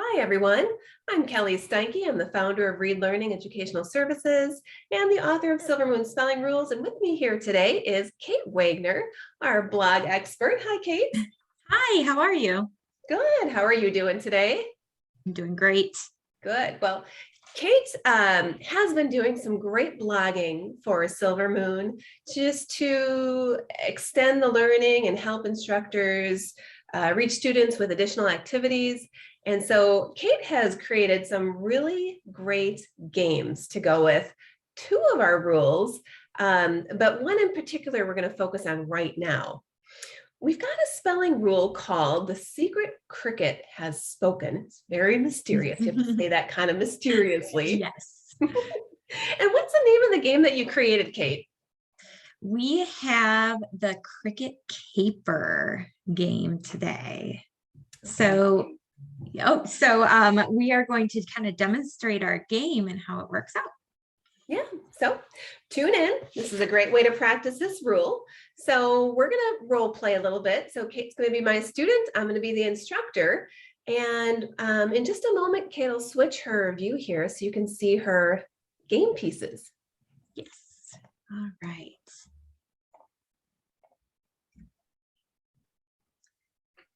Hi, everyone. I'm Kelly Steinke. I'm the founder of Read Learning Educational Services and the author of Silver Moon Spelling Rules. And with me here today is Kate Wagner, our blog expert. Hi, Kate. Hi, how are you? Good. How are you doing today? I'm doing great. Good. Well, Kate has been doing some great blogging for Silver Moon just to extend the learning and help instructors reach students with additional activities. And so Kate has created some really great games to go with two of our rules, but one in particular we're going to focus on right now. We've got a spelling rule called The Secret Cricket Has Spoken. It's very mysterious. You have to say that kind of mysteriously. Yes. And what's the name of the game that you created, Kate? We have the Cricket Caper game today. So we are going to kind of demonstrate our game and how it works out. Yeah, so tune in. This is a great way to practice this rule. So we're going to role play a little bit. So Kate's going to be my student. I'm going to be the instructor. And in just a moment, Kate will switch her view here so you can see her game pieces. Yes. All right.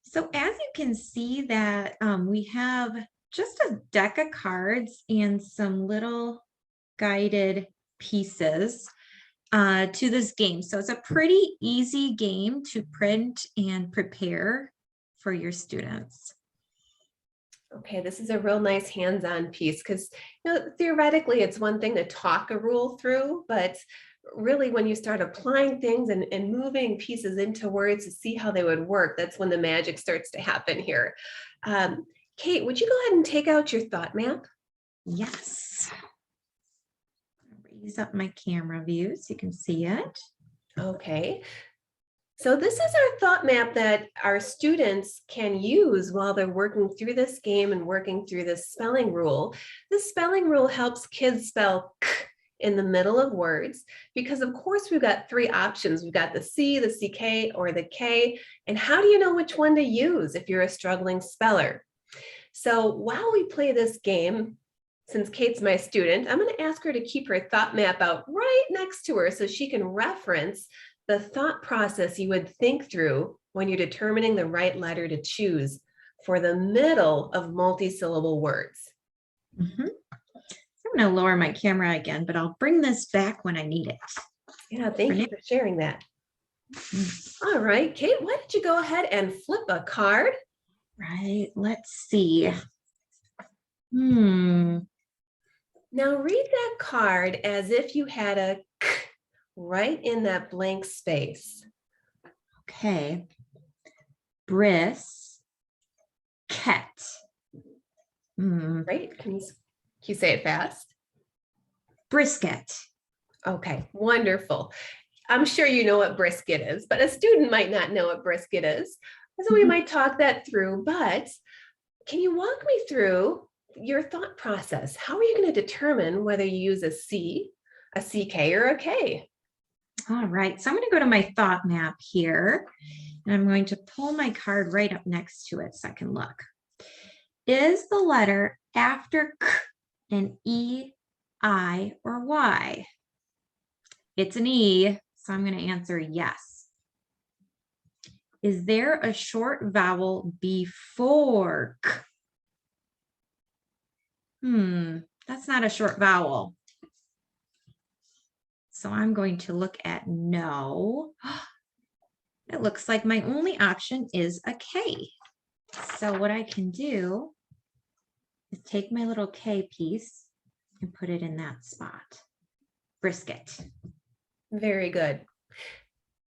So as you can see that we have just a deck of cards and some little guided pieces to this game. So it's a pretty easy game to print and prepare for your students. Okay, this is a real nice hands-on piece because theoretically it's one thing to talk a rule through, but really when you start applying things and moving pieces into words to see how they would work, that's when the magic starts to happen here. Kate, would you go ahead and take out your thought map? Yes. Raise up my camera view so you can see it. Okay. So this is our thought map that our students can use while they're working through this game and working through this spelling rule. This spelling rule helps kids spell k in the middle of words because of course we've got three options. We've got the C, the CK, or the K. And how do you know which one to use if you're a struggling speller? So while we play this game, since Kate's my student, I'm going to ask her to keep her thought map out right next to her so she can reference the thought process you would think through when you're determining the right letter to choose for the middle of multi-syllable words. Mm-hmm. I'm going to lower my camera again, but I'll bring this back when I need it. Yeah, thank you for sharing that. All right, Kate, why don't you go ahead and flip a card? Right, let's see. Now read that card as if you had a k right in that blank space. Okay. Brisket. Right? Can you say it fast? Brisket. Okay, wonderful. I'm sure you know what brisket is, but a student might not know what brisket is. So we might talk that through, but can you walk me through your thought process? How are you going to determine whether you use a C, a CK, or a K? All right, so I'm going to go to my thought map here, and I'm going to pull my card right up next to it so I can look. Is the letter after K an E, I, or Y? It's an E, so I'm going to answer yes. Is there a short vowel before K? That's not a short vowel. So I'm going to look at no. It looks like my only option is a K. So what I can do is take my little K piece and put it in that spot. Brisket. Very good.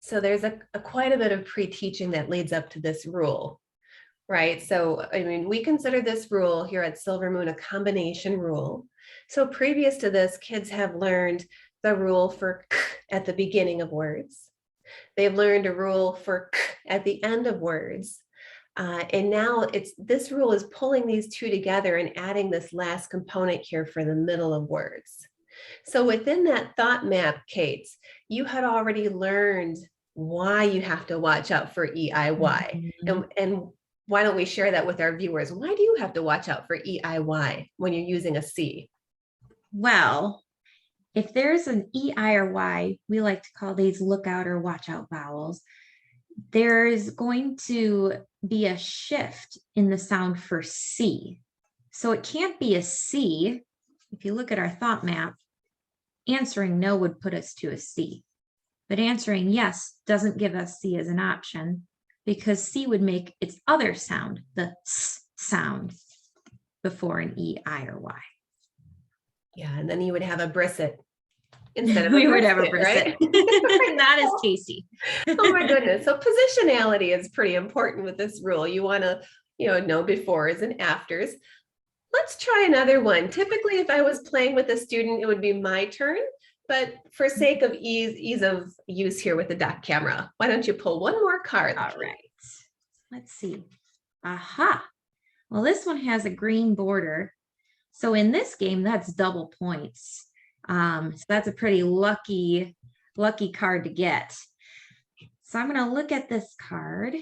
So there's quite a bit of pre-teaching that leads up to this rule, right? So, I mean, we consider this rule here at Silver Moon a combination rule. So previous to this, kids have learned the rule for k at the beginning of words. They've learned a rule for k at the end of words. And now this rule is pulling these two together and adding this last component here for the middle of words. So within that thought map, Kate, you had already learned why you have to watch out for EIY. And why don't we share that with our viewers? Why do you have to watch out for EIY when you're using a C? Well, if there's an EI or Y, we like to call these lookout or watch out vowels, there's going to be a shift in the sound for C. So it can't be a C. If you look at our thought map, answering no would put us to a C. But answering yes doesn't give us C as an option because C would make its other sound, the S sound, before an E, I, or Y. Yeah, and then you would have a brisket instead of We would have a brisket, brisket. right? Not as tasty. Oh my goodness. So positionality is pretty important with this rule. You want to, know befores and afters. Let's try another one. Typically, if I was playing with a student, it would be my turn. But for sake of ease of use here with the dock camera, why don't you pull one more card? All right. Let's see. Aha. Well, this one has a green border. So in this game, that's double points. So that's a pretty lucky card to get. So I'm going to look at this card.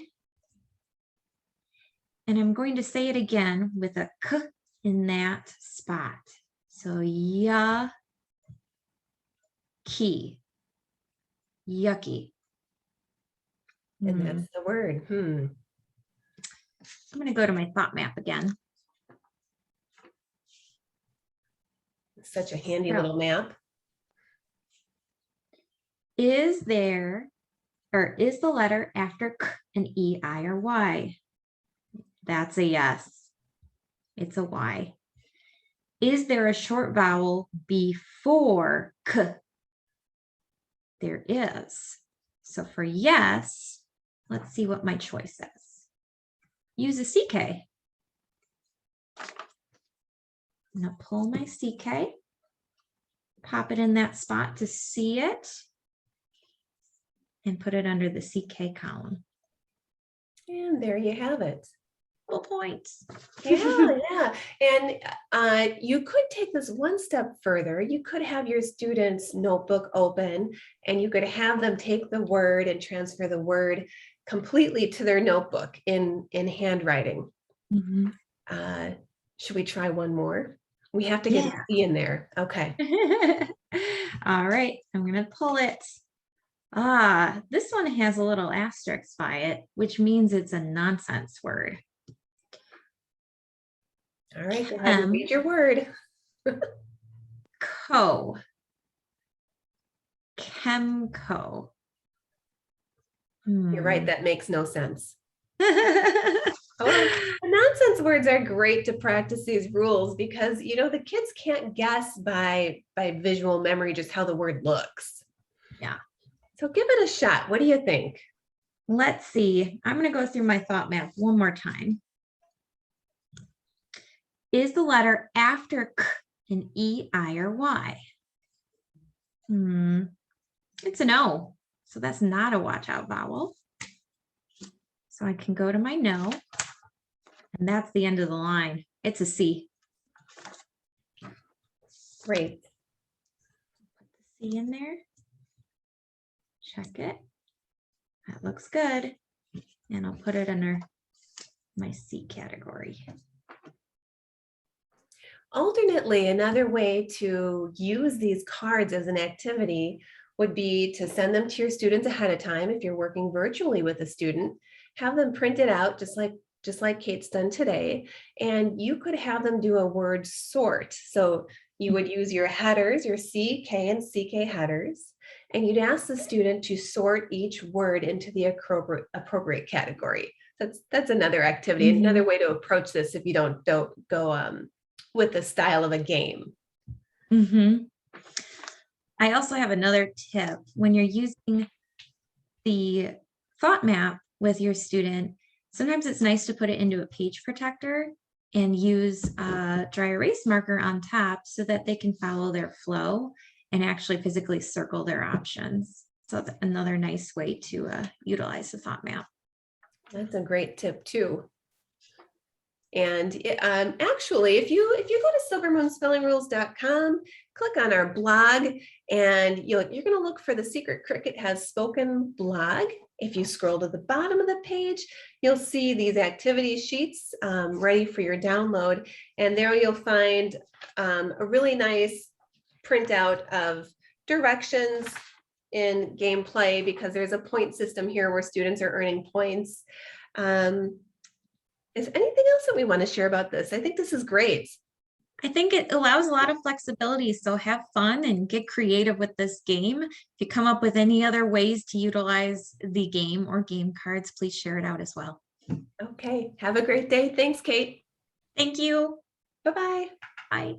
And I'm going to say it again with a K in that spot. So ya, key, yucky. And that's the word. I'm going to go to my thought map again. Such a handy little map. Is the letter after K an E, I, or Y? That's a yes. It's a Y. Is there a short vowel before K? There is. So for yes, let's see what my choice is. Use a CK. I'm going to pull my CK, pop it in that spot to see it, and put it under the CK column. And there you have it. Full points. Yeah. And you could take this one step further. You could have your students' notebook open and you could have them take the word and transfer the word completely to their notebook in handwriting. Should we try one more? We have to get a C in there. Okay. All right. I'm going to pull it. This one has a little asterisk by it, which means it's a nonsense word. All right. Go ahead and read your word. Chemco. You're right. That makes no sense. Nonsense words are great to practice these rules because, the kids can't guess by visual memory just how the word looks. Yeah. So give it a shot. What do you think? Let's see. I'm going to go through my thought map one more time. Is the letter after K an E, I, or Y? It's an O. So that's not a watch out vowel. So I can go to my no. And that's the end of the line. It's a C. Great. Put the C in there. Check it. That looks good. And I'll put it under my C category. Alternately, another way to use these cards as an activity would be to send them to your students ahead of time. If you're working virtually with a student, have them print it out just like Kate's done today. And you could have them do a word sort. So you would use your headers, your CK and CK headers, and you'd ask the student to sort each word into the appropriate category. That's another activity, another way to approach this if you don't go with the style of a game. I also have another tip. When you're using the thought map with your student, sometimes it's nice to put it into a page protector and use a dry erase marker on top so that they can follow their flow and actually physically circle their options. So that's another nice way to utilize the thought map. That's a great tip too. And actually, if you go to silvermoonspellingrules.com, click on our blog, and you're going to look for the Secret Cricket Has Spoken blog. If you scroll to the bottom of the page, you'll see these activity sheets ready for your download. And there you'll find a really nice printout of directions in gameplay, because there's a point system here where students are earning points. Is anything else that we want to share about this? I think this is great. I think it allows a lot of flexibility. So have fun and get creative with this game. If you come up with any other ways to utilize the game or game cards, please share it out as well. Okay, have a great day. Thanks, Kate. Thank you. Bye-bye. Bye.